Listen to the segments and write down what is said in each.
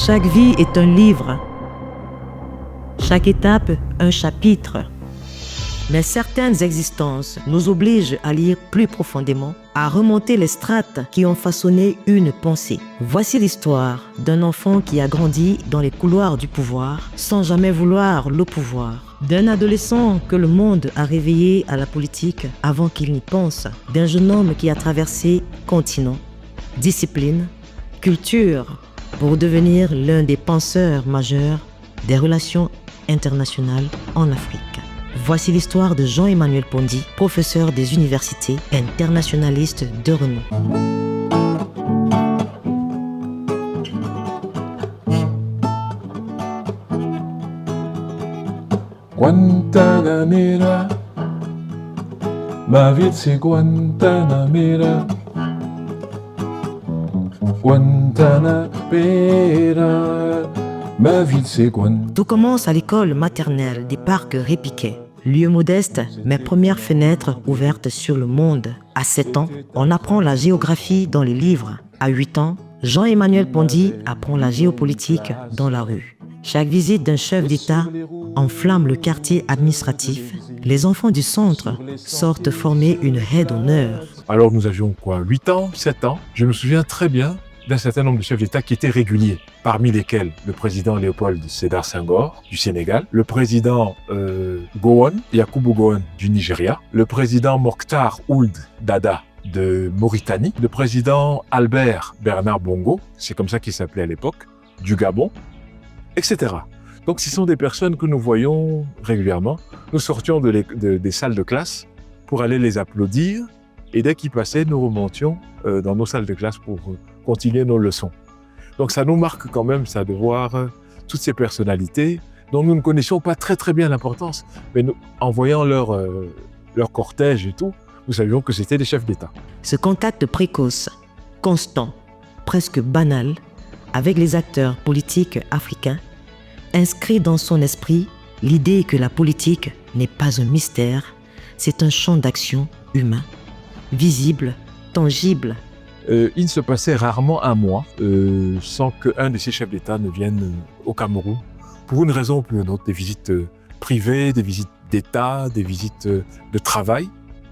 Chaque vie est un livre. Chaque étape, un chapitre. Mais certaines existences nous obligent à lire plus profondément, à remonter les strates qui ont façonné une pensée. Voici l'histoire d'un enfant qui a grandi dans les couloirs du pouvoir sans jamais vouloir le pouvoir. D'un adolescent que le monde a réveillé à la politique avant qu'il n'y pense. D'un jeune homme qui a traversé continent, discipline, culture pour devenir l'un des penseurs majeurs des relations internationales en Afrique. Voici l'histoire de Jean-Emmanuel Pondy, professeur des universités, internationaliste de renom. Guantanamera, ma vie c'est Guantanamera. Guantanamera, ma vie c'est Guantanamera. Tout commence à l'école maternelle des Parcs Répiquet. Lieu modeste, mais première fenêtre ouverte sur le monde. À 7 ans, on apprend la géographie dans les livres. À 8 ans, Jean-Emmanuel Pondy apprend la géopolitique dans la rue. Chaque visite d'un chef d'État enflamme le quartier administratif. Les enfants du centre sortent former une haie d'honneur. Alors nous avions 8 ans, 7 ans. Je me souviens très bien d'un certain nombre de chefs d'État qui étaient réguliers, parmi lesquels le président Léopold Sédar Senghor du Sénégal, le président Yakubu Gowon du Nigeria, le président Mokhtar Ould Dada de Mauritanie, le président Albert Bernard Bongo, c'est comme ça qu'il s'appelait à l'époque, du Gabon, etc. Donc ce sont des personnes que nous voyons régulièrement. Nous sortions des salles de classe pour aller les applaudir et dès qu'ils passaient, nous remontions dans nos salles de classe pour continuer nos leçons. Donc ça nous marque quand même ça de voir toutes ces personnalités dont nous ne connaissions pas très très bien l'importance, mais nous, en voyant leur cortège et tout, nous savions que c'était des chefs d'État. Ce contact précoce, constant, presque banal, avec les acteurs politiques africains, inscrit dans son esprit l'idée que la politique n'est pas un mystère, c'est un champ d'action humain, visible, tangible. Il se passait rarement un mois sans qu'un de ces chefs d'État ne vienne au Cameroun pour une raison ou pour une autre, des visites privées, des visites d'État, des visites de travail,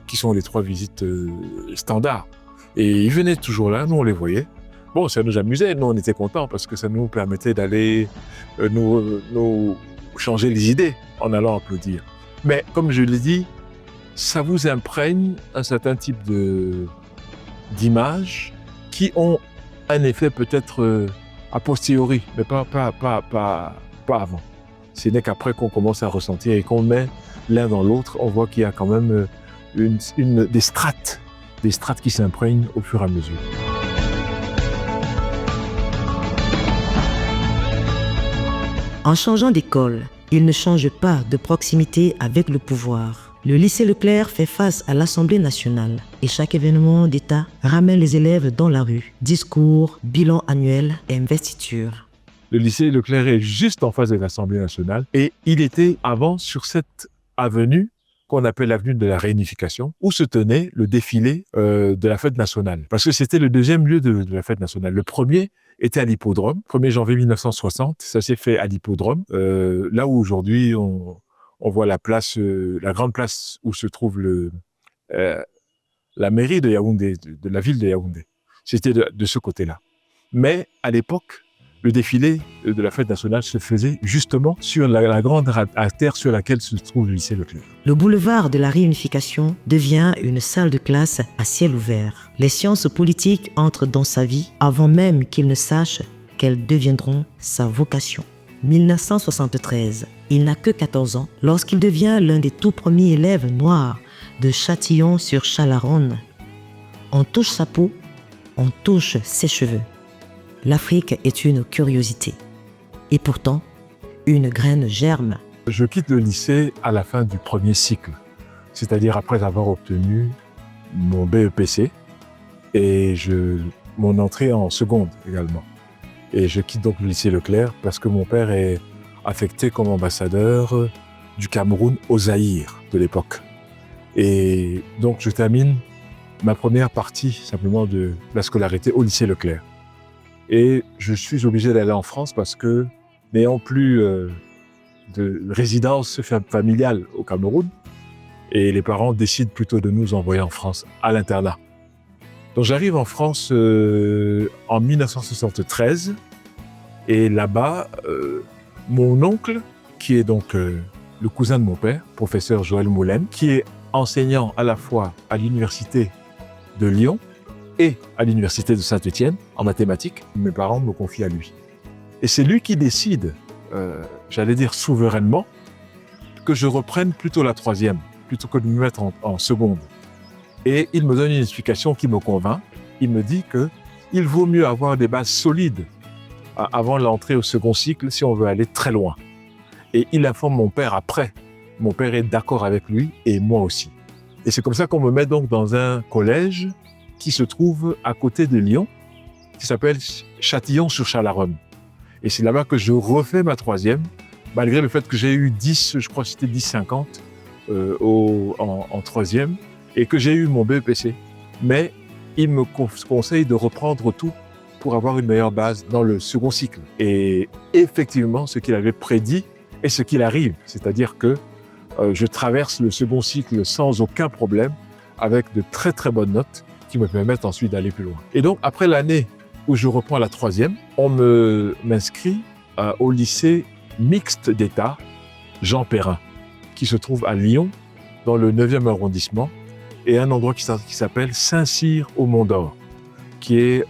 qui sont les 3 visites standards. Et ils venaient toujours là, nous on les voyait. Bon, ça nous amusait, nous on était contents parce que ça nous permettait d'aller nous changer les idées en allant applaudir. Mais comme je l'ai dit, ça vous imprègne un certain type d'images qui ont un effet peut-être a posteriori, mais pas avant. Ce n'est qu'après qu'on commence à ressentir et qu'on met l'un dans l'autre, on voit qu'il y a quand même des strates qui s'imprègnent au fur et à mesure. En changeant d'école, il ne change pas de proximité avec le pouvoir. Le lycée Leclerc fait face à l'Assemblée nationale et chaque événement d'État ramène les élèves dans la rue. Discours, bilan annuel et investiture. Le lycée Leclerc est juste en face de l'Assemblée nationale et il était avant sur cette avenue qu'on appelle l'avenue de la Réunification, où se tenait le défilé de la fête nationale. Parce que c'était le deuxième lieu de la fête nationale. Le premier était à l'hippodrome, 1er janvier 1960, ça s'est fait à l'hippodrome, là où aujourd'hui on voit la place, la grande place où se trouve la mairie de Yaoundé, de la ville de Yaoundé. C'était de ce côté-là. Mais à l'époque, le défilé de la fête nationale se faisait justement sur la grande artère sur laquelle se trouve le lycée Leclerc. Le boulevard de la Réunification devient une salle de classe à ciel ouvert. Les sciences politiques entrent dans sa vie avant même qu'il ne sache qu'elles deviendront sa vocation. 1973, il n'a que 14 ans lorsqu'il devient l'un des tout premiers élèves noirs de Châtillon-sur-Chalaronne. On touche sa peau, on touche ses cheveux. L'Afrique est une curiosité. Et pourtant, une graine germe. Je quitte le lycée à la fin du premier cycle, c'est-à-dire après avoir obtenu mon BEPC et mon entrée en seconde également. Et je quitte donc le lycée Leclerc parce que mon père est affecté comme ambassadeur du Cameroun au Zaïre de l'époque. Et donc je termine ma première partie simplement de la scolarité au lycée Leclerc. Et je suis obligé d'aller en France parce que, n'ayant plus de résidence familiale au Cameroun, et les parents décident plutôt de nous envoyer en France à l'internat. Donc j'arrive en France en 1973, et là-bas, mon oncle, qui est donc le cousin de mon père, professeur Joël Moulin, qui est enseignant à la fois à l'université de Lyon et à l'université de Saint-Étienne en mathématiques, mes parents me confient à lui. Et c'est lui qui décide, j'allais dire souverainement, que je reprenne plutôt la troisième, plutôt que de me mettre en seconde. Et il me donne une explication qui me convainc. Il me dit qu'il vaut mieux avoir des bases solides avant l'entrée au second cycle si on veut aller très loin. Et il informe mon père après. Mon père est d'accord avec lui et moi aussi. Et c'est comme ça qu'on me met donc dans un collège qui se trouve à côté de Lyon, qui s'appelle Châtillon-sur-Chalaronne. Et c'est là-bas que je refais ma troisième, malgré le fait que j'ai eu 10, je crois que c'était 10,50 en troisième, et que j'ai eu mon BEPC. Mais il me conseille de reprendre tout pour avoir une meilleure base dans le second cycle. Et effectivement, ce qu'il avait prédit est ce qu'il arrive. C'est-à-dire que je traverse le second cycle sans aucun problème, avec de très très bonnes notes qui me permettent ensuite d'aller plus loin. Et donc, après l'année où je reprends la troisième, on m'inscrit au lycée mixte d'État Jean Perrin, qui se trouve à Lyon, dans le 9e arrondissement, et un endroit qui s'appelle Saint-Cyr au Mont-d'Or, qui est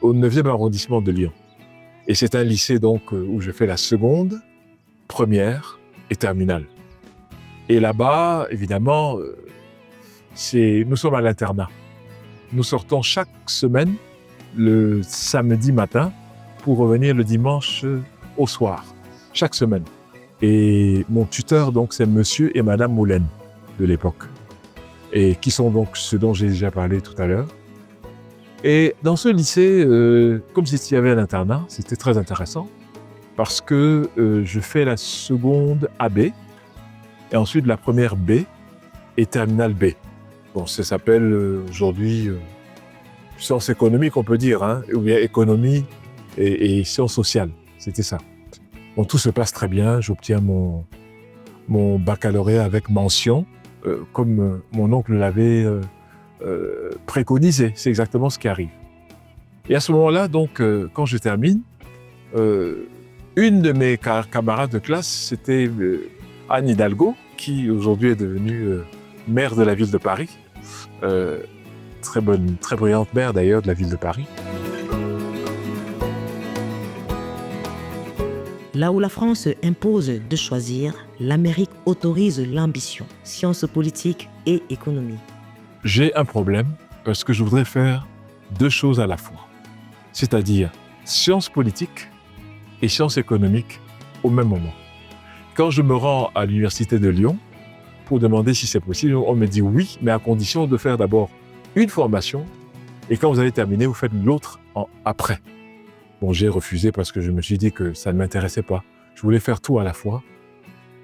au 9e arrondissement de Lyon. Et c'est un lycée donc où je fais la seconde, première et terminale. Et là-bas, évidemment, nous sommes à l'internat. Nous sortons chaque semaine le samedi matin pour revenir le dimanche au soir, chaque semaine. Et mon tuteur, donc, c'est monsieur et madame Moulin de l'époque, et qui sont donc ceux dont j'ai déjà parlé tout à l'heure. Et dans ce lycée, comme s'il y avait un internat, c'était très intéressant parce que je fais la seconde AB et ensuite la première B et terminale B. Bon, ça s'appelle aujourd'hui sciences économiques, on peut dire, hein, ou bien économie et sciences sociales. C'était ça. Bon, tout se passe très bien. J'obtiens mon baccalauréat avec mention, comme mon oncle l'avait préconisé. C'est exactement ce qui arrive. Et à ce moment-là, donc, quand je termine, une de mes camarades de classe, c'était Anne Hidalgo, qui aujourd'hui est devenue maire de la ville de Paris. Très bonne, très brillante maire d'ailleurs de la ville de Paris. Là où la France impose de choisir, l'Amérique autorise l'ambition, sciences politiques et économie. J'ai un problème parce que je voudrais faire deux choses à la fois. C'est-à-dire sciences politiques et sciences économiques au même moment. Quand je me rends à l'université de Lyon pour demander si c'est possible, on me dit oui, mais à condition de faire d'abord une formation et quand vous avez terminé, vous faites l'autre après. Bon, j'ai refusé parce que je me suis dit que ça ne m'intéressait pas. Je voulais faire tout à la fois.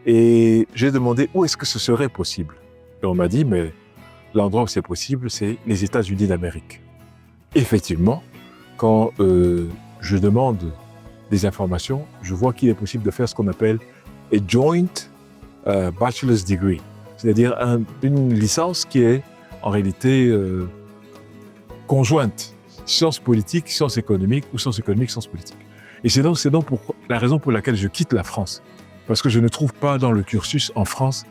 Et j'ai demandé où est-ce que ce serait possible. Et on m'a dit, mais l'endroit où c'est possible, c'est les États-Unis d'Amérique. Effectivement, quand je demande des informations, je vois qu'il est possible de faire ce qu'on appelle a joint bachelor's degree, c'est-à-dire une licence qui est en réalité conjointe, sciences politiques, sciences économiques ou sciences économiques, sciences politiques. Et c'est donc la raison pour laquelle je quitte la France, parce que je ne trouve pas dans le cursus en France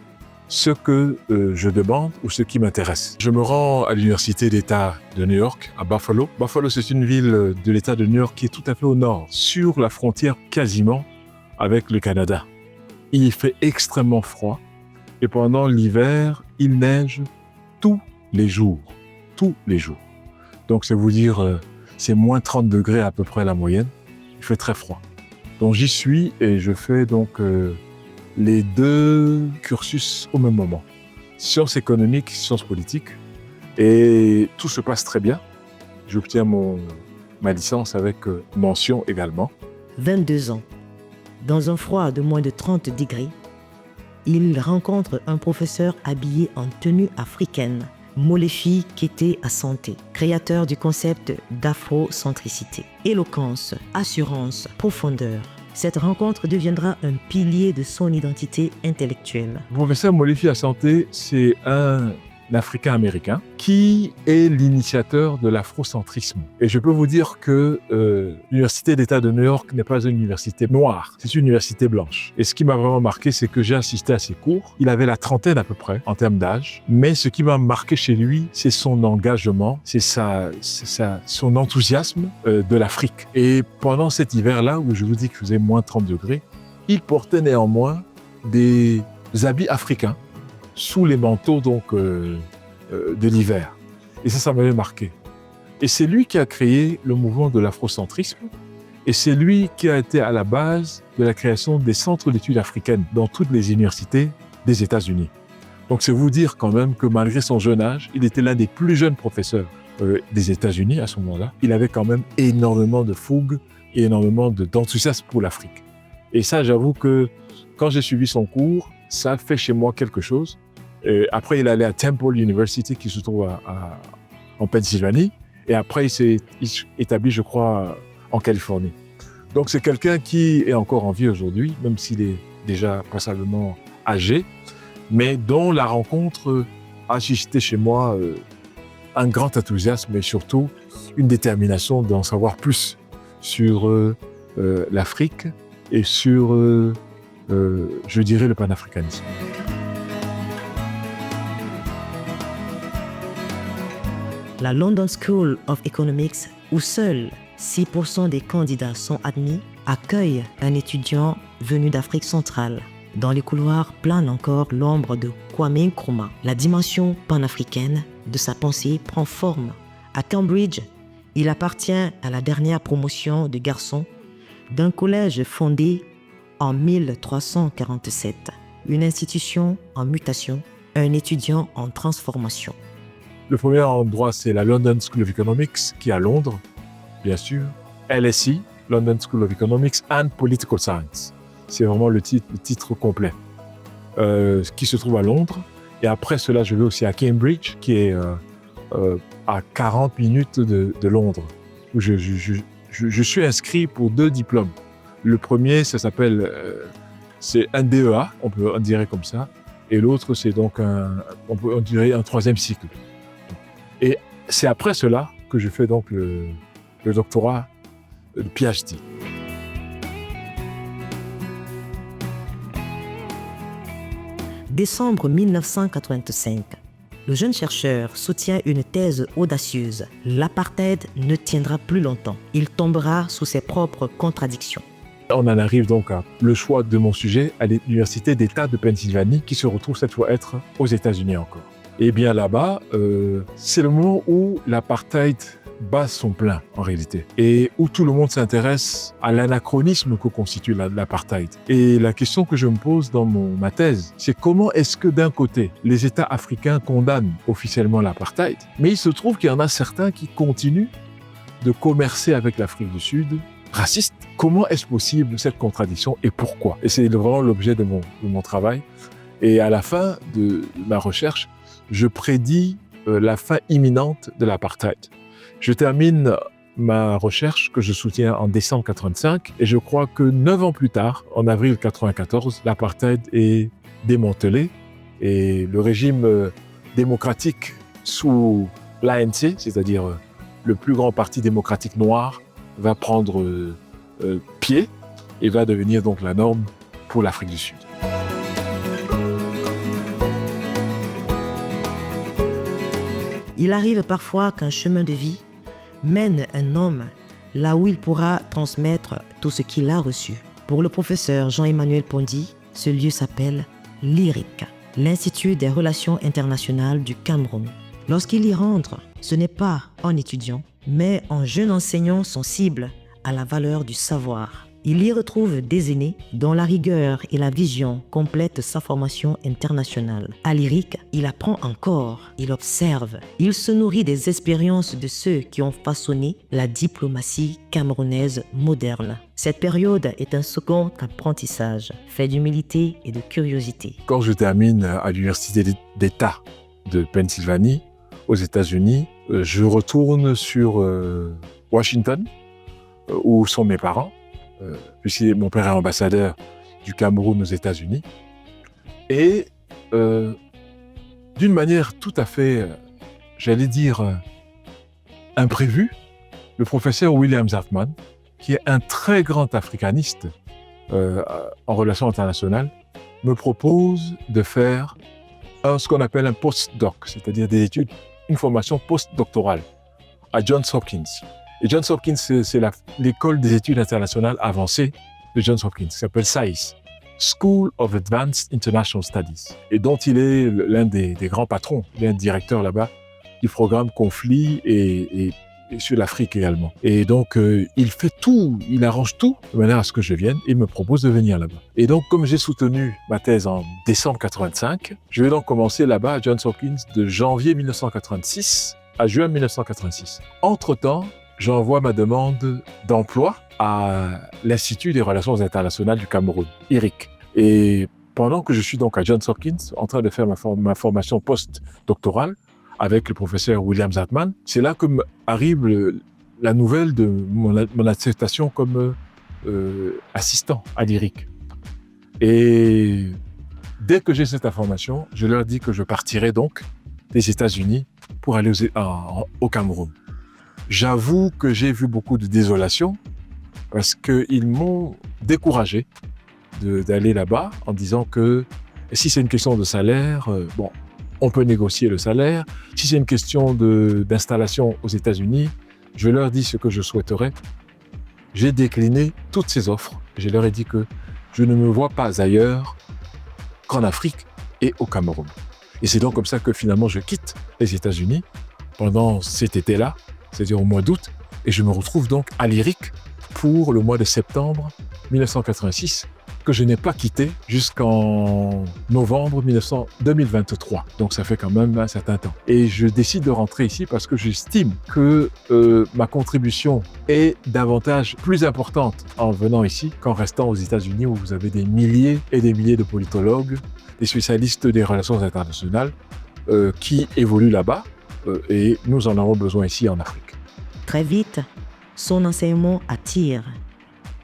ce que je demande ou ce qui m'intéresse. Je me rends à l'université d'État de New York, à Buffalo. Buffalo, c'est une ville de l'État de New York qui est tout à fait au nord, sur la frontière quasiment avec le Canada. Il fait extrêmement froid et pendant l'hiver, il neige tous les jours. Tous les jours. Donc, c'est vous dire, c'est moins 30 degrés à peu près la moyenne. Il fait très froid. Donc, j'y suis et je fais donc les deux cursus au même moment. Sciences économiques, sciences politiques. Et tout se passe très bien. J'obtiens ma licence avec mention également. 22 ans. Dans un froid de moins de 30 degrés, il rencontre un professeur habillé en tenue africaine, Molefi Kete Asante, créateur du concept d'afrocentricité. Éloquence, assurance, profondeur. Cette rencontre deviendra un pilier de son identité intellectuelle. Le professeur Molefi Asante, c'est un Africain-américain qui est l'initiateur de l'afrocentrisme. Et je peux vous dire que l'Université d'État de New York n'est pas une université noire, c'est une université blanche. Et ce qui m'a vraiment marqué, c'est que j'ai assisté à ses cours. Il avait la trentaine à peu près en termes d'âge, mais ce qui m'a marqué chez lui, c'est son engagement, c'est son enthousiasme de l'Afrique. Et pendant cet hiver-là, où je vous dis qu'il faisait moins 30 degrés, il portait néanmoins des habits africains sous les manteaux de l'hiver. Et ça m'avait marqué. Et c'est lui qui a créé le mouvement de l'afrocentrisme et c'est lui qui a été à la base de la création des centres d'études africaines dans toutes les universités des États-Unis. Donc c'est vous dire quand même que malgré son jeune âge, il était l'un des plus jeunes professeurs des États-Unis à ce moment-là. Il avait quand même énormément de fougue et énormément d'enthousiasme pour l'Afrique. Et ça, j'avoue que quand j'ai suivi son cours, ça a fait chez moi quelque chose. Après, il est allé à Temple University, qui se trouve en Pennsylvanie. Et après, il s'est établi, je crois, en Californie. Donc, c'est quelqu'un qui est encore en vie aujourd'hui, même s'il est déjà passablement âgé, mais dont la rencontre a suscité chez moi un grand enthousiasme et surtout une détermination d'en savoir plus sur l'Afrique et sur, je dirais, le panafricanisme. La London School of Economics, où seuls 6% des candidats sont admis, accueille un étudiant venu d'Afrique centrale. Dans les couloirs plane encore l'ombre de Kwame Nkrumah. La dimension panafricaine de sa pensée prend forme. À Cambridge, il appartient à la dernière promotion de garçons d'un collège fondé en 1347. Une institution en mutation, un étudiant en transformation. Le premier endroit, c'est la London School of Economics, qui est à Londres, bien sûr. LSE, London School of Economics and Political Science. C'est vraiment le titre complet, qui se trouve à Londres. Et après cela, je vais aussi à Cambridge, qui est à 40 minutes de Londres, où je suis inscrit pour 2 diplômes. Le premier, ça s'appelle, c'est un DEA, on dirait comme ça. Et l'autre, c'est donc on dirait un 3e cycle. Et c'est après cela que je fais donc le doctorat, le PhD. Décembre 1985. Le jeune chercheur soutient une thèse audacieuse. L'apartheid ne tiendra plus longtemps. Il tombera sous ses propres contradictions. On en arrive donc à le choix de mon sujet à l'Université d'État de Pennsylvanie, qui se retrouve cette fois être aux États-Unis encore. Et bien là-bas, c'est le moment où l'apartheid bat son plein en réalité et où tout le monde s'intéresse à l'anachronisme que constitue l'apartheid. Et la question que je me pose dans ma thèse, c'est comment est-ce que d'un côté, les États africains condamnent officiellement l'apartheid, mais il se trouve qu'il y en a certains qui continuent de commercer avec l'Afrique du Sud, raciste. Comment est-ce possible cette contradiction et pourquoi? Et c'est vraiment l'objet de mon travail. Et à la fin de ma recherche, je prédis la fin imminente de l'apartheid. Je termine ma recherche que je soutiens en décembre 85 et je crois que 9 ans plus tard, en avril 94, l'apartheid est démantelé et le régime démocratique sous l'ANC, c'est-à-dire le plus grand parti démocratique noir, va prendre pied et va devenir donc la norme pour l'Afrique du Sud. Il arrive parfois qu'un chemin de vie mène un homme là où il pourra transmettre tout ce qu'il a reçu. Pour le professeur Jean-Emmanuel Pondy, ce lieu s'appelle l'IRIC, l'Institut des Relations Internationales du Cameroun. Lorsqu'il y rentre, ce n'est pas en étudiant, mais en jeune enseignant sensible à la valeur du savoir. Il y retrouve des aînés dont la rigueur et la vision complètent sa formation internationale. À l'IRIC, il apprend encore, il observe, il se nourrit des expériences de ceux qui ont façonné la diplomatie camerounaise moderne. Cette période est un second apprentissage, fait d'humilité et de curiosité. Quand je termine à l'Université d'État de Pennsylvanie, aux États-Unis, je retourne sur Washington, où sont mes parents, puisque mon père est ambassadeur du Cameroun aux États-Unis. Et d'une manière tout à fait, j'allais dire, imprévue, le professeur William Zartman, qui est un très grand africaniste en relations internationales, me propose de faire ce qu'on appelle un post-doc, c'est-à-dire des études, une formation post-doctorale à Johns Hopkins. Et Johns Hopkins, c'est l'école des études internationales avancées de Johns Hopkins, qui s'appelle SAIS, School of Advanced International Studies, et dont il est l'un des grands patrons, l'un des directeurs là-bas du programme Conflit et sur l'Afrique également. Et donc, il fait tout, il arrange tout de manière à ce que je vienne et il me propose de venir là-bas. Et donc, comme j'ai soutenu ma thèse en décembre 85, je vais donc commencer là-bas à Johns Hopkins de janvier 1986 à juin 1986. Entre-temps, j'envoie ma demande d'emploi à l'Institut des Relations Internationales du Cameroun, IRIC. Et pendant que je suis donc à Johns Hopkins, en train de faire ma formation post-doctorale, avec le professeur William Zartman, c'est là que arrive la nouvelle de mon attestation comme assistant à l'IRIC. Et dès que j'ai cette information, je leur dis que je partirai donc des États-Unis pour aller au Cameroun. J'avoue que j'ai vu beaucoup de désolation parce qu'ils m'ont découragé d'aller là-bas en disant que si c'est une question de salaire, on peut négocier le salaire. Si c'est une question d'installation aux États-Unis, je leur dis ce que je souhaiterais. J'ai décliné toutes ces offres. Je leur ai dit que je ne me vois pas ailleurs qu'en Afrique et au Cameroun. Et c'est donc comme ça que finalement je quitte les États-Unis pendant cet été-là, c'est-à-dire au mois d'août, et je me retrouve donc à l'IRIC pour le mois de septembre 1986, que je n'ai pas quitté jusqu'en novembre 2023. Donc ça fait quand même un certain temps. Et je décide de rentrer ici parce que j'estime que ma contribution est davantage plus importante en venant ici qu'en restant aux États-Unis où vous avez des milliers et des milliers de politologues, des spécialistes des relations internationales qui évoluent là-bas et nous en avons besoin ici en Afrique. Très vite, son enseignement attire.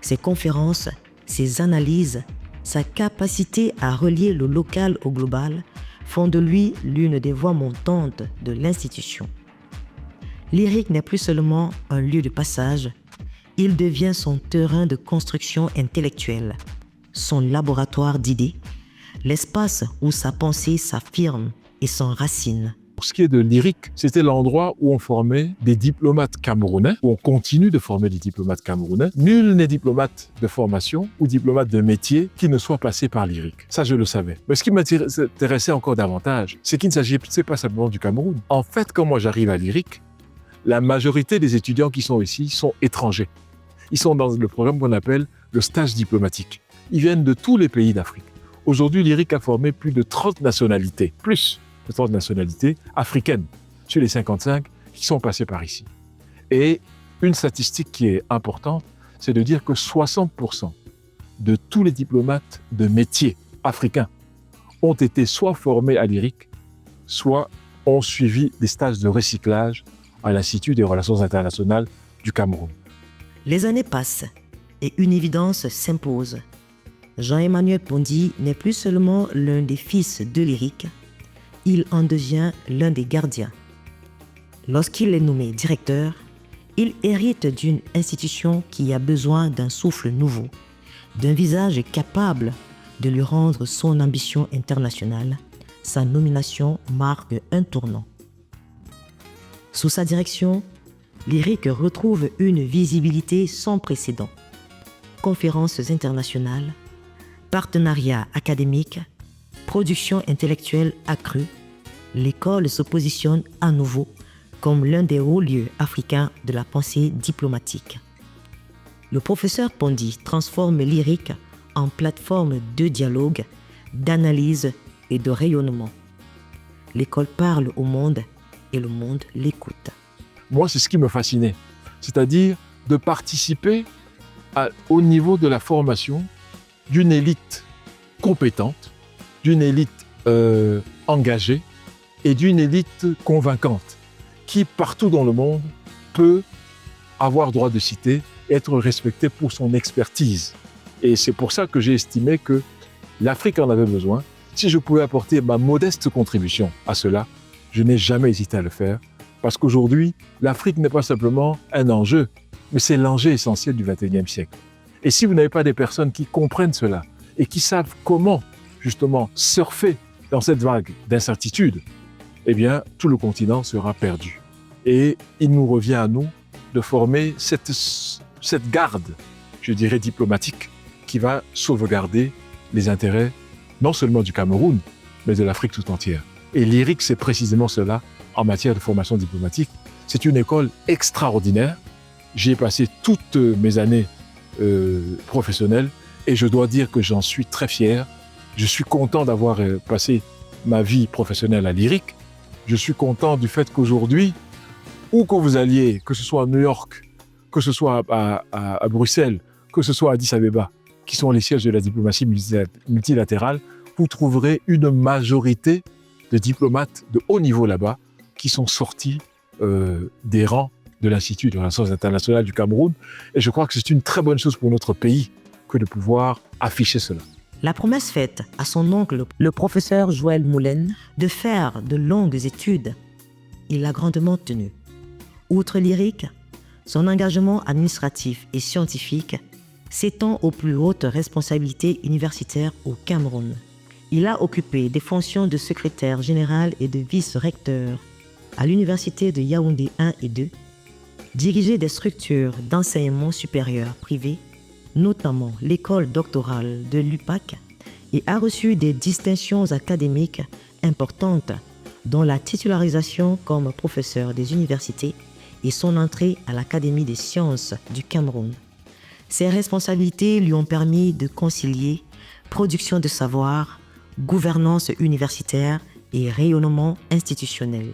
Ses conférences, ses analyses, sa capacité à relier le local au global font de lui l'une des voix montantes de l'institution. L'IRIC n'est plus seulement un lieu de passage, il devient son terrain de construction intellectuelle, son laboratoire d'idées, l'espace où sa pensée s'affirme et s'enracine. Pour ce qui est de l'IRIC, c'était l'endroit où on formait des diplomates camerounais, où on continue de former des diplomates camerounais. Nul n'est diplomate de formation ou diplomate de métier qui ne soit passé par l'IRIC. Ça, je le savais. Mais ce qui m'intéressait encore davantage, c'est qu'il ne s'agissait pas simplement du Cameroun. En fait, quand moi j'arrive à l'IRIC, la majorité des étudiants qui sont ici sont étrangers. Ils sont dans le programme qu'on appelle le stage diplomatique. Ils viennent de tous les pays d'Afrique. Aujourd'hui, l'IRIC a formé plus de 30 nationalités, plus de 30 nationalités africaines sur les 55 qui sont passées par ici. Et une statistique qui est importante, c'est de dire que 60% de tous les diplomates de métier africains ont été soit formés à l'IRIC, soit ont suivi des stages de recyclage à l'Institut des Relations Internationales du Cameroun. Les années passent et une évidence s'impose. Jean-Emmanuel Pondy n'est plus seulement l'un des fils de l'IRIC, il en devient l'un des gardiens. Lorsqu'il est nommé directeur, il hérite d'une institution qui a besoin d'un souffle nouveau, d'un visage capable de lui rendre son ambition internationale. Sa nomination marque un tournant. Sous sa direction, l'IRIC retrouve une visibilité sans précédent. Conférences internationales, partenariats académiques, production intellectuelle accrue, l'école se positionne à nouveau comme l'un des hauts lieux africains de la pensée diplomatique. Le professeur Pondy transforme l'IRIC en plateforme de dialogue, d'analyse et de rayonnement. L'école parle au monde et le monde l'écoute. Moi, c'est ce qui me fascinait, c'est-à-dire de participer au niveau de la formation d'une élite compétente, d'une élite engagée, et d'une élite convaincante qui, partout dans le monde, peut avoir droit de citer et être respectée pour son expertise. Et c'est pour ça que j'ai estimé que l'Afrique en avait besoin. Si je pouvais apporter ma modeste contribution à cela, je n'ai jamais hésité à le faire. Parce qu'aujourd'hui, l'Afrique n'est pas simplement un enjeu, mais c'est l'enjeu essentiel du XXIe siècle. Et si vous n'avez pas des personnes qui comprennent cela et qui savent comment, justement, surfer dans cette vague d'incertitude, eh bien, tout le continent sera perdu. Et il nous revient à nous de former cette garde, je dirais, diplomatique, qui va sauvegarder les intérêts non seulement du Cameroun, mais de l'Afrique tout entière. Et l'IRIC, c'est précisément cela en matière de formation diplomatique. C'est une école extraordinaire. J'y ai passé toutes mes années professionnelles et je dois dire que j'en suis très fier. Je suis content d'avoir passé ma vie professionnelle à l'IRIC. Je suis content du fait qu'aujourd'hui, où que vous alliez, que ce soit à New York, que ce soit à Bruxelles, que ce soit à Addis Abeba, qui sont les sièges de la diplomatie multilatérale, vous trouverez une majorité de diplomates de haut niveau là-bas qui sont sortis des rangs de l'Institut de relations internationales du Cameroun. Et je crois que c'est une très bonne chose pour notre pays que de pouvoir afficher cela. La promesse faite à son oncle, le professeur Joël Moulin, de faire de longues études, il l'a grandement tenue. Outre l'IRIC, son engagement administratif et scientifique s'étend aux plus hautes responsabilités universitaires au Cameroun. Il a occupé des fonctions de secrétaire général et de vice-recteur à l'université de Yaoundé 1 et 2, dirigé des structures d'enseignement supérieur privées, notamment l'école doctorale de l'UPAC, et a reçu des distinctions académiques importantes, dont la titularisation comme professeur des universités et son entrée à l'Académie des sciences du Cameroun. Ces responsabilités lui ont permis de concilier production de savoir, gouvernance universitaire et rayonnement institutionnel.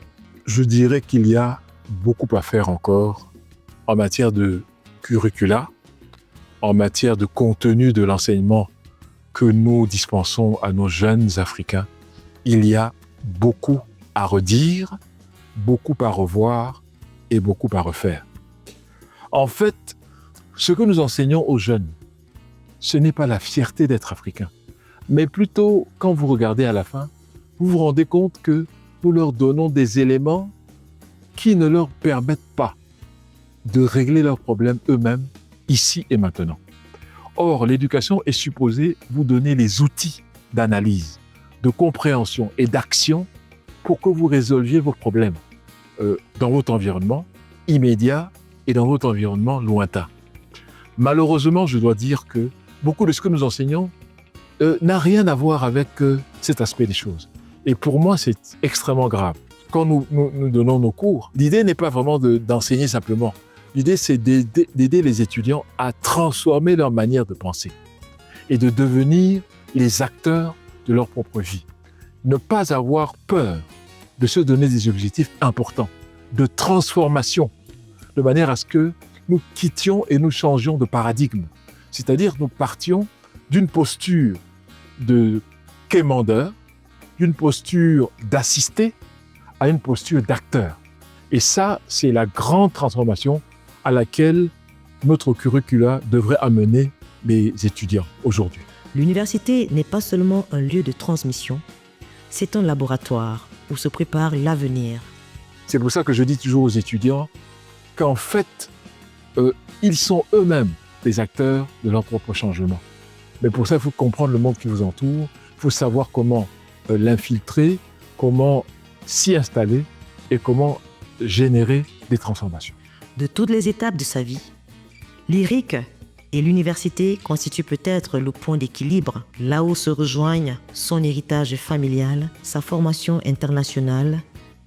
Je dirais qu'il y a beaucoup à faire encore en matière de curricula, en matière de contenu de l'enseignement que nous dispensons à nos jeunes Africains. Il y a beaucoup à redire, beaucoup à revoir et beaucoup à refaire. En fait, ce que nous enseignons aux jeunes, ce n'est pas la fierté d'être africain, mais plutôt, quand vous regardez à la fin, vous vous rendez compte que nous leur donnons des éléments qui ne leur permettent pas de régler leurs problèmes eux-mêmes, ici et maintenant. Or, l'éducation est supposée vous donner les outils d'analyse, de compréhension et d'action pour que vous résolviez vos problèmes dans votre environnement immédiat et dans votre environnement lointain. Malheureusement, je dois dire que beaucoup de ce que nous enseignons n'a rien à voir avec cet aspect des choses. Et pour moi, c'est extrêmement grave. Quand nous donnons nos cours, l'idée n'est pas vraiment d'enseigner simplement. L'idée, c'est d'aider les étudiants à transformer leur manière de penser et de devenir les acteurs de leur propre vie. Ne pas avoir peur de se donner des objectifs importants, de transformation, de manière à ce que nous quittions et nous changions de paradigme. C'est-à-dire, nous partions d'une posture de quémandeur, d'une posture d'assisté à une posture d'acteur. Et ça, c'est la grande transformation à laquelle notre curricula devrait amener les étudiants aujourd'hui. L'université n'est pas seulement un lieu de transmission, c'est un laboratoire où se prépare l'avenir. C'est pour ça que je dis toujours aux étudiants qu'en fait, ils sont eux-mêmes les acteurs de leur propre changement. Mais pour ça, il faut comprendre le monde qui vous entoure, il faut savoir comment l'infiltrer, comment s'y installer et comment générer des transformations. De toutes les étapes de sa vie, l'IRIC et l'université constituent peut-être le point d'équilibre, là où se rejoignent son héritage familial, sa formation internationale,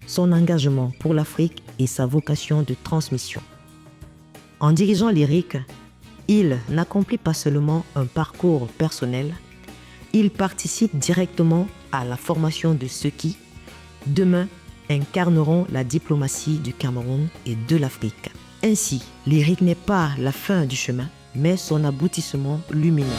son engagement pour l'Afrique et sa vocation de transmission. En dirigeant l'IRIC, il n'accomplit pas seulement un parcours personnel, il participe directement à la formation de ceux qui, demain, incarneront la diplomatie du Cameroun et de l'Afrique. Ainsi, l'IRIC n'est pas la fin du chemin, mais son aboutissement lumineux.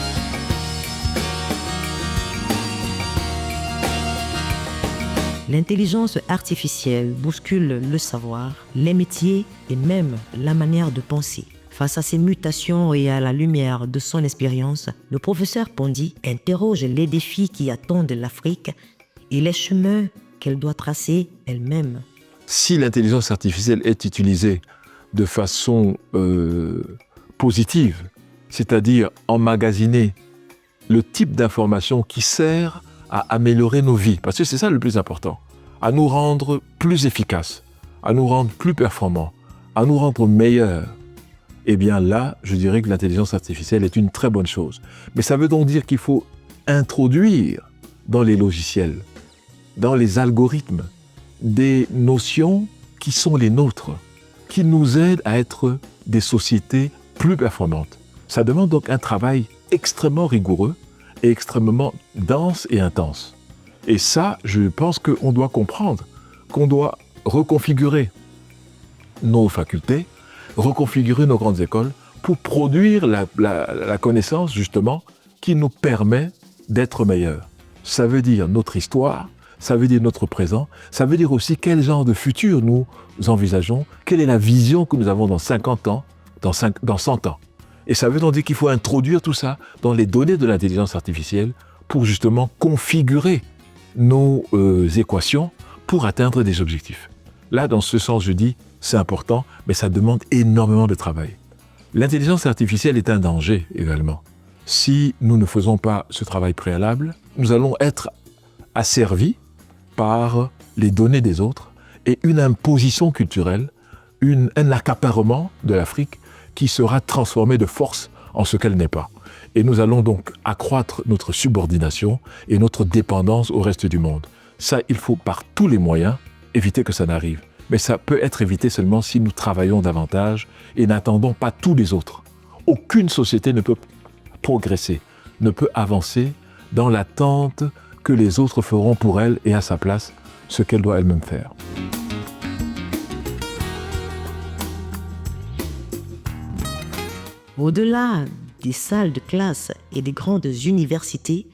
L'intelligence artificielle bouscule le savoir, les métiers et même la manière de penser. Face à ces mutations et à la lumière de son expérience, le professeur Pondy interroge les défis qui attendent l'Afrique et les chemins qu'elle doit tracer elle-même. Si l'intelligence artificielle est utilisée de façon positive, c'est-à-dire emmagasiner le type d'information qui sert à améliorer nos vies, parce que c'est ça le plus important, à nous rendre plus efficaces, à nous rendre plus performants, à nous rendre meilleurs, eh bien là, je dirais que l'intelligence artificielle est une très bonne chose. Mais ça veut donc dire qu'il faut introduire dans les logiciels, dans les algorithmes, des notions qui sont les nôtres, qui nous aident à être des sociétés plus performantes. Ça demande donc un travail extrêmement rigoureux et extrêmement dense et intense. Et ça, je pense qu'on doit comprendre, qu'on doit reconfigurer nos facultés, reconfigurer nos grandes écoles pour produire la connaissance, justement, qui nous permet d'être meilleurs. Ça veut dire notre histoire, ça veut dire notre présent, ça veut dire aussi quel genre de futur nous envisageons, quelle est la vision que nous avons dans 50 ans, dans 100 ans. Et ça veut donc dire qu'il faut introduire tout ça dans les données de l'intelligence artificielle pour justement configurer nos équations pour atteindre des objectifs. Là, dans ce sens, je dis, c'est important, mais ça demande énormément de travail. L'intelligence artificielle est un danger également. Si nous ne faisons pas ce travail préalable, nous allons être asservis par les données des autres et une imposition culturelle, un accaparement de l'Afrique qui sera transformée de force en ce qu'elle n'est pas. Et nous allons donc accroître notre subordination et notre dépendance au reste du monde. Ça, il faut par tous les moyens éviter que ça n'arrive. Mais ça peut être évité seulement si nous travaillons davantage et n'attendons pas tous les autres. Aucune société ne peut progresser, ne peut avancer dans l'attente que les autres feront pour elle et à sa place ce qu'elle doit elle-même faire. Au-delà des salles de classe et des grandes universités,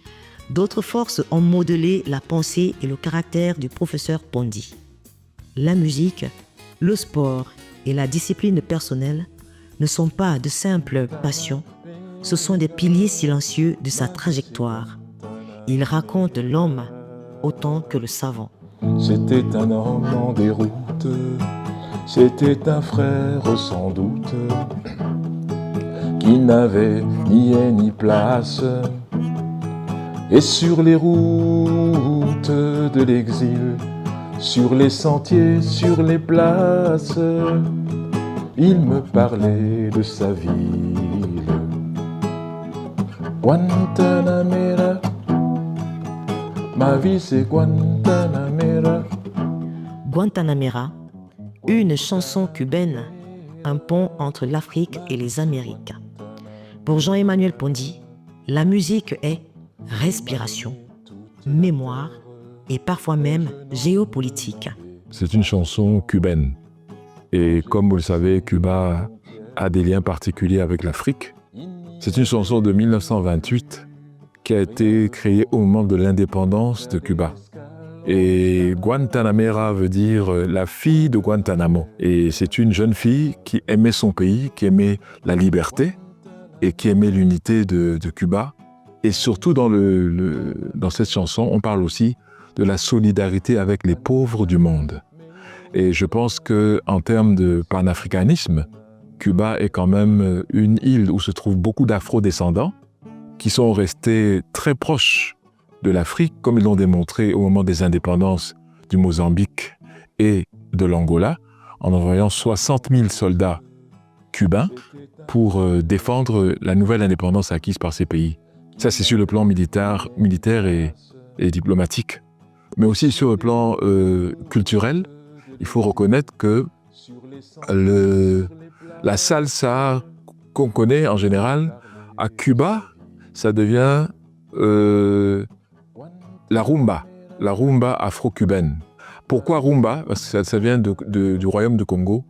d'autres forces ont modelé la pensée et le caractère du professeur Pondy. La musique, le sport et la discipline personnelle ne sont pas de simples passions, ce sont des piliers silencieux de sa trajectoire. Il raconte l'homme autant que le savant. C'était un homme en déroute, c'était un frère sans doute, qui n'avait ni haie ni place. Et sur les routes de l'exil, sur les sentiers, sur les places, il me parlait de sa ville. Guantanamera, ma vie c'est Guantanamera. Guantanamera, une chanson cubaine, un pont entre l'Afrique et les Amériques. Pour Jean-Emmanuel Pondy, la musique est respiration, mémoire et parfois même géopolitique. C'est une chanson cubaine. Et comme vous le savez, Cuba a des liens particuliers avec l'Afrique. C'est une chanson de 1928 qui a été créée au moment de l'indépendance de Cuba. Et Guantanamera veut dire la fille de Guantanamo. Et c'est une jeune fille qui aimait son pays, qui aimait la liberté et qui aimait l'unité de Cuba. Et surtout dans cette chanson, on parle aussi de la solidarité avec les pauvres du monde. Et je pense qu'en termes de panafricanisme, Cuba est quand même une île où se trouvent beaucoup d'afro-descendants qui sont restés très proches de l'Afrique, comme ils l'ont démontré au moment des indépendances du Mozambique et de l'Angola, en envoyant 60 000 soldats cubains pour défendre la nouvelle indépendance acquise par ces pays. Ça, c'est sur le plan militaire et diplomatique. Mais aussi sur le plan culturel, il faut reconnaître que la salsa qu'on connaît en général, à Cuba, ça devient la rumba afro-cubaine. Pourquoi rumba? Parce que ça vient du royaume de Congo.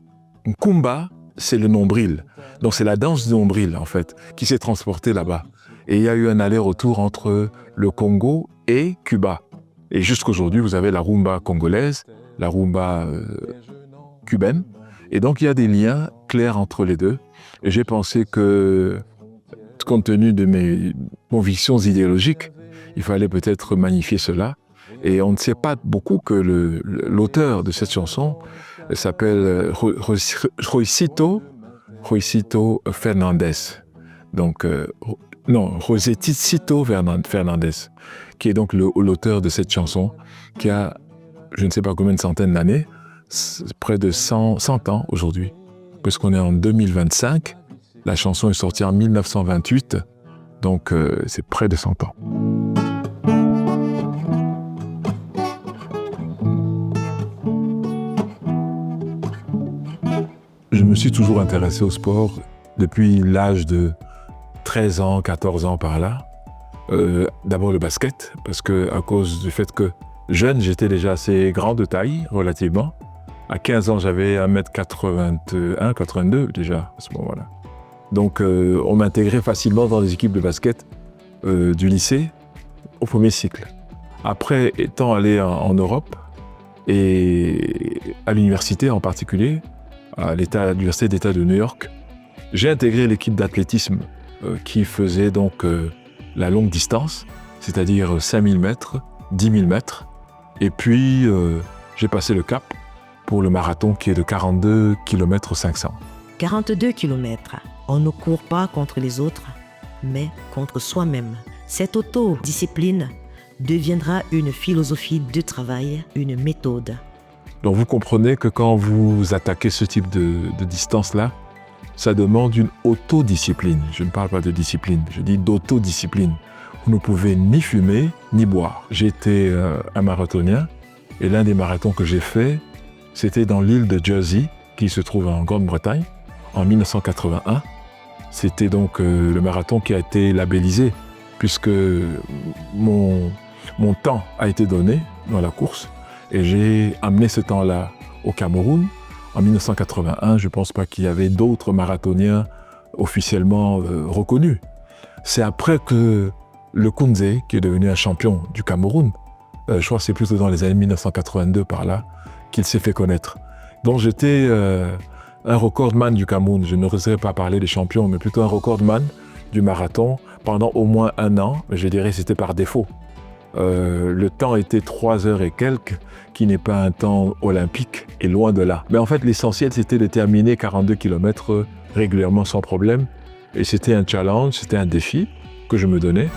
Kumba, c'est le nombril. Donc c'est la danse du nombril, en fait, qui s'est transportée là-bas. Et il y a eu un aller-retour entre le Congo et Cuba. Et jusqu'aujourd'hui, vous avez la rumba congolaise, la rumba cubaine. Et donc, il y a des liens clairs entre les deux. Et j'ai pensé que, compte tenu de mes convictions idéologiques, il fallait peut-être magnifier cela. Et on ne sait pas beaucoup que l'auteur de cette chanson s'appelle Roicito Fernandez. Donc, Roicito Fernandez, qui est donc l'auteur de cette chanson, qui a, je ne sais pas combien de centaines d'années, près de 100 ans aujourd'hui. Puisqu'on est en 2025, la chanson est sortie en 1928, donc c'est près de 100 ans. Je me suis toujours intéressé au sport depuis l'âge de 13 ans, 14 ans par là. D'abord le basket, parce que à cause du fait que jeune, j'étais déjà assez grand de taille, relativement. À 15 ans, j'avais 1m81, 82 déjà, à ce moment-là. Donc, on m'intégrait facilement dans les équipes de basket du lycée au premier cycle. Après, étant allé en Europe, et à l'université en particulier, à l'Université d'État de New York, j'ai intégré l'équipe d'athlétisme qui faisait donc la longue distance, c'est-à-dire 5000 mètres, 10 000 mètres. Et puis, j'ai passé le cap pour le marathon qui est de 42 km 500. 42 km. On ne court pas contre les autres, mais contre soi-même. Cette autodiscipline deviendra une philosophie de travail, une méthode. Donc vous comprenez que quand vous attaquez ce type de distance-là, ça demande une autodiscipline. Je ne parle pas de discipline, je dis d'autodiscipline. Vous ne pouvez ni fumer, ni boire. J'ai été un marathonien, et l'un des marathons que j'ai fait, c'était dans l'île de Jersey, qui se trouve en Grande-Bretagne, en 1981. C'était donc le marathon qui a été labellisé, puisque mon temps a été donné dans la course, et j'ai amené ce temps-là au Cameroun. En 1981, je ne pense pas qu'il y avait d'autres marathoniens officiellement reconnus. C'est après que le Kounzé, qui est devenu un champion du Cameroun, je crois que c'est plutôt dans les années 1982 par là, qu'il s'est fait connaître. Donc j'étais un recordman du Cameroun. Je n'oserais pas parler des champions, mais plutôt un recordman du marathon pendant au moins 1 an. Je dirais que c'était par défaut. Le temps était 3 heures et quelques, qui n'est pas un temps olympique, et loin de là. Mais en fait, l'essentiel, c'était de terminer 42 km régulièrement sans problème. Et c'était un challenge, c'était un défi que je me donnais.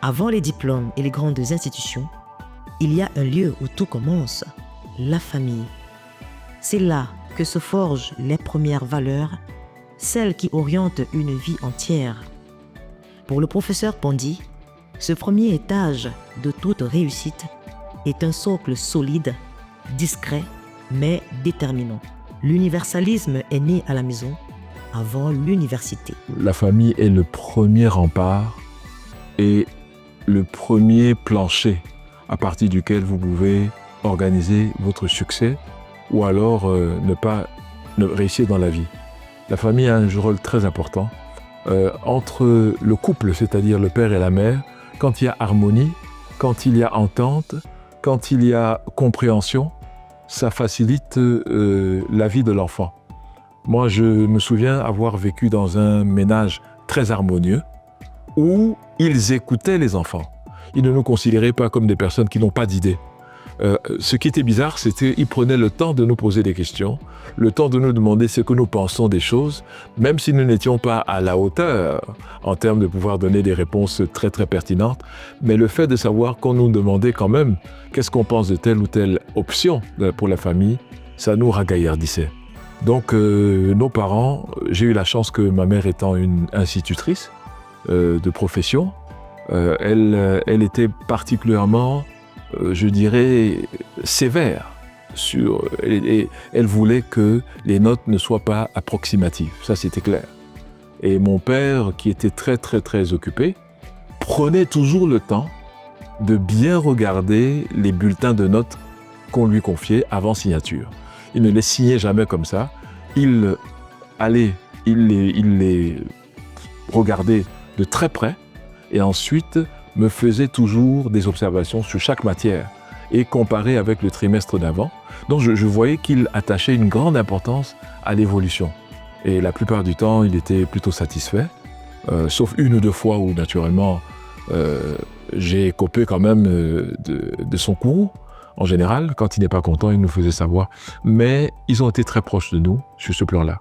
Avant les diplômes et les grandes institutions, il y a un lieu où tout commence, la famille. C'est là que se forgent les premières valeurs, celles qui orientent une vie entière. Pour le professeur Pondy, ce premier étage de toute réussite est un socle solide, discret, mais déterminant. L'universalisme est né à la maison avant l'université. La famille est le premier rempart et le premier plancher à partir duquel vous pouvez organiser votre succès ou alors ne pas réussir dans la vie. La famille a un rôle très important. Entre le couple, c'est-à-dire le père et la mère, quand il y a harmonie, quand il y a entente, quand il y a compréhension, ça facilite la vie de l'enfant. Moi, je me souviens avoir vécu dans un ménage très harmonieux où ils écoutaient les enfants. Ils ne nous considéraient pas comme des personnes qui n'ont pas d'idées. Ce qui était bizarre, c'était qu'ils prenaient le temps de nous poser des questions, le temps de nous demander ce que nous pensons des choses, même si nous n'étions pas à la hauteur en termes de pouvoir donner des réponses très très pertinentes. Mais le fait de savoir qu'on nous demandait quand même qu'est-ce qu'on pense de telle ou telle option pour la famille, ça nous ragaillardissait. Donc nos parents, j'ai eu la chance que ma mère étant une institutrice de profession, elle était particulièrement, je dirais, sévère. Elle voulait que les notes ne soient pas approximatives, ça c'était clair. Et mon père, qui était très très très occupé, prenait toujours le temps de bien regarder les bulletins de notes qu'on lui confiait avant signature. Il ne les signait jamais comme ça. Il les regardait de très près et ensuite me faisait toujours des observations sur chaque matière et comparé avec le trimestre d'avant. Donc je voyais qu'il attachait une grande importance à l'évolution. Et la plupart du temps, il était plutôt satisfait, sauf une ou deux fois où naturellement j'ai copé quand même de son cours. En général, quand il n'est pas content, il nous faisait savoir. Mais ils ont été très proches de nous sur ce plan-là.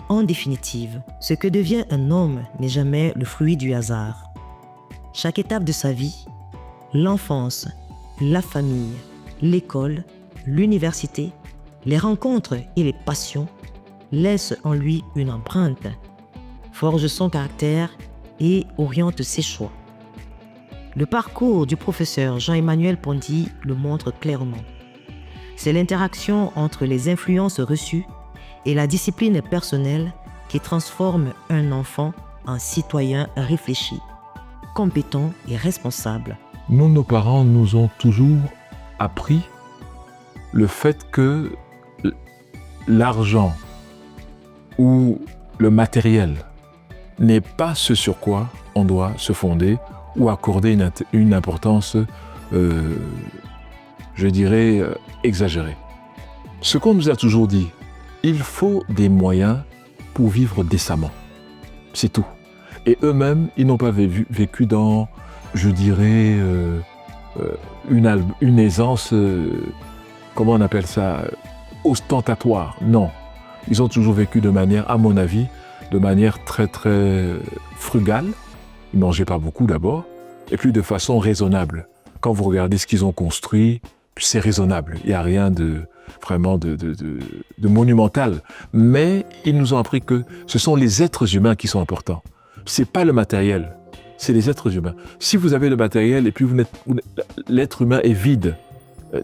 En définitive, ce que devient un homme n'est jamais le fruit du hasard. Chaque étape de sa vie, l'enfance, la famille, l'école, l'université, les rencontres et les passions laissent en lui une empreinte, forge son caractère et oriente ses choix. Le parcours du professeur Jean-Emmanuel Ponty le montre clairement. C'est l'interaction entre les influences reçues et la discipline personnelle qui transforme un enfant en citoyen réfléchi, compétent et responsable. Nous, nos parents nous ont toujours appris le fait que l'argent ou le matériel n'est pas ce sur quoi on doit se fonder ou accorder une importance, je dirais, exagérée. Ce qu'on nous a toujours dit, il faut des moyens pour vivre décemment. C'est tout. Et eux-mêmes, ils n'ont pas vécu dans, je dirais, une aisance, comment on appelle ça, ostentatoire. Non. Ils ont toujours vécu de manière, à mon avis, de manière très très frugale. Ils ne mangeaient pas beaucoup d'abord, et puis de façon raisonnable. Quand vous regardez ce qu'ils ont construit, c'est raisonnable. Il n'y a rien de vraiment de monumental. Mais ils nous ont appris que ce sont les êtres humains qui sont importants. Ce n'est pas le matériel, c'est les êtres humains. Si vous avez le matériel et puis l'être humain est vide,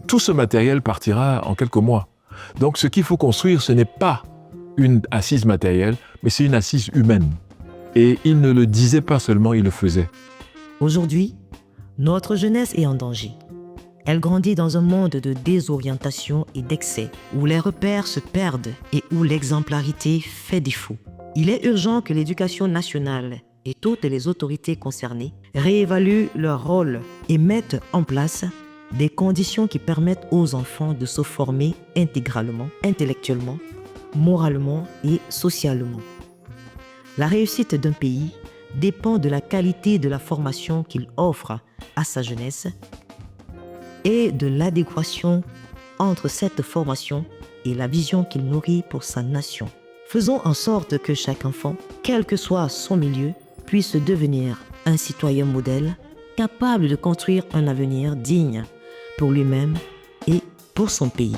tout ce matériel partira en quelques mois. Donc ce qu'il faut construire, ce n'est pas une assise matérielle, mais c'est une assise humaine. Et il ne le disait pas seulement, il le faisait. Aujourd'hui, notre jeunesse est en danger. Elle grandit dans un monde de désorientation et d'excès, où les repères se perdent et où l'exemplarité fait défaut. Il est urgent que l'éducation nationale et toutes les autorités concernées réévaluent leur rôle et mettent en place des conditions qui permettent aux enfants de se former intégralement, intellectuellement, moralement et socialement. La réussite d'un pays dépend de la qualité de la formation qu'il offre à sa jeunesse et de l'adéquation entre cette formation et la vision qu'il nourrit pour sa nation. Faisons en sorte que chaque enfant, quel que soit son milieu, puisse devenir un citoyen modèle, capable de construire un avenir digne pour lui-même et pour son pays.